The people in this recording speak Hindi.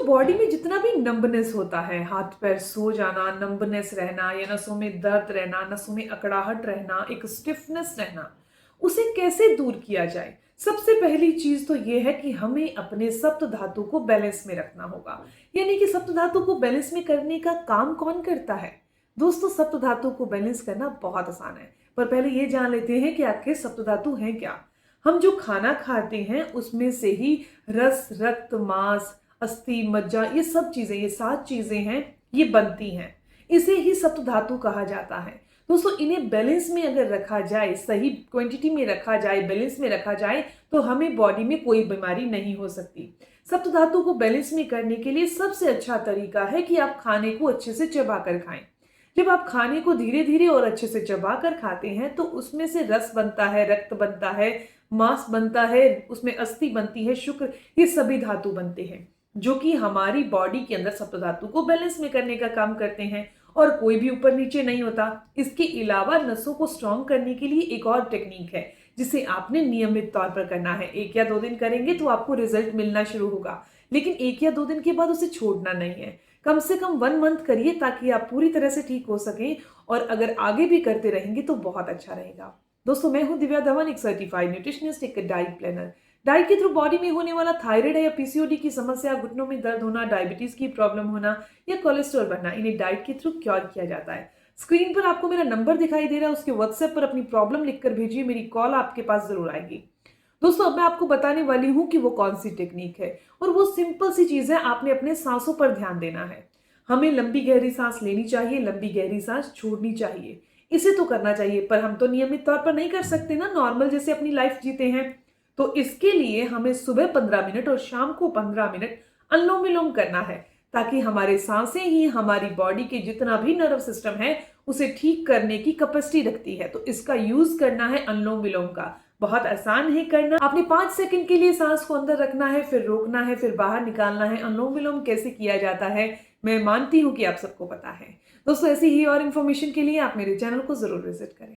बॉडी में जितना भी नंबनेस होता है, हाथ पैर सो जाना, नंबनेस रहना या नसों में दर्द रहना, नसों में अकड़ाहट रहना, एक स्टिफनेस रहना, उसे कैसे दूर किया जाए? सबसे पहली चीज तो ये है कि हमें अपने सप्त धातु को बैलेंस में रखना होगा। यानी कि सप्त धातु को बैलेंस में करने का काम कौन करता है? दोस्तों, सप्त धातु को बैलेंस करना बहुत आसान है, पर पहले ये जान लेते हैं कि आखिर सप्त धातु है क्या। हम जो खाना खाते हैं उसमें से ही रस, रक्त, मांस, अस्थि, मज्जा, ये सब चीजें, ये 7 चीजें हैं, ये बनती हैं। इसे ही सप्त धातु कहा जाता है। दोस्तों, इन्हें बैलेंस में अगर रखा जाए, सही क्वांटिटी में रखा जाए, बैलेंस में रखा जाए, तो हमें बॉडी में कोई बीमारी नहीं हो सकती। सप्त धातु को बैलेंस में करने के लिए सबसे अच्छा तरीका है कि आप खाने को अच्छे से चबा कर खाएं। जब आप खाने को धीरे धीरे और अच्छे से चबा कर खाते हैं तो उसमें से रस बनता है, रक्त बनता है, मांस बनता है, उसमें अस्थि बनती है, शुक्र, ये सभी धातु बनते हैं जो कि हमारी बॉडी के अंदर सप्त धातु को बैलेंस में करने का काम करते हैं। और कोई भी ऊपर नीचे नहीं होता। इसके अलावा नसों को स्ट्रॉन्ग करने के लिए एक और टेक्निक है जिसे आपने नियमित तौर पर करना है। 1 या 2 दिन करेंगे तो आपको रिजल्ट मिलना शुरू होगा, लेकिन 1 या 2 दिन के बाद उसे छोड़ना नहीं है। कम से कम 1 मंथ करिए ताकि आप पूरी तरह से ठीक हो सकें, और अगर आगे भी करते रहेंगे तो बहुत अच्छा रहेगा। दोस्तों, मैं हूं दिव्या धवन, एक सर्टिफाइड न्यूट्रिशनिस्ट, एक डाइट प्लानर। डाइट के थ्रू बॉडी में होने वाला थायराइड है या पीसीओडी की समस्या, घुटनों में दर्द होना, डायबिटीज की प्रॉब्लम होना या कोलेस्ट्रॉल बढ़ना, इन्हें डाइट के थ्रू क्योर किया जाता है। स्क्रीन पर आपको मेरा नंबर दिखाई दे रहा है, उसके व्हाट्सएप पर अपनी प्रॉब्लम लिखकर भेजिए, मेरी कॉल आपके पास जरूर आएगी। दोस्तों, अब मैं आपको बताने वाली हूं कि वो कौन सी टेक्निक है, और वो सिंपल सी चीज है। आपने अपने सांसों पर ध्यान देना है। हमें लंबी गहरी सांस लेनी चाहिए, लंबी गहरी सांस छोड़नी चाहिए। इसे तो करना चाहिए, पर हम तो नियमित तौर पर नहीं कर सकते ना, नॉर्मल जैसे अपनी लाइफ जीते हैं। तो इसके लिए हमें सुबह 15 मिनट और शाम को 15 मिनट अनुलोम विलोम करना है, ताकि हमारे सांसें ही हमारी बॉडी के जितना भी नर्व सिस्टम है उसे ठीक करने की कैपेसिटी रखती है। तो इसका यूज करना है अनुलोम विलोम का। बहुत आसान है करना। आपने 5 सेकंड के लिए सांस को अंदर रखना है, फिर रोकना है, फिर बाहर निकालना है। अनुलोम विलोम कैसे किया जाता है मैं मानती हूं कि आप सबको पता है। दोस्तों, ऐसी ही और इन्फॉर्मेशन के लिए आप मेरे चैनल को जरूर विजिट करें।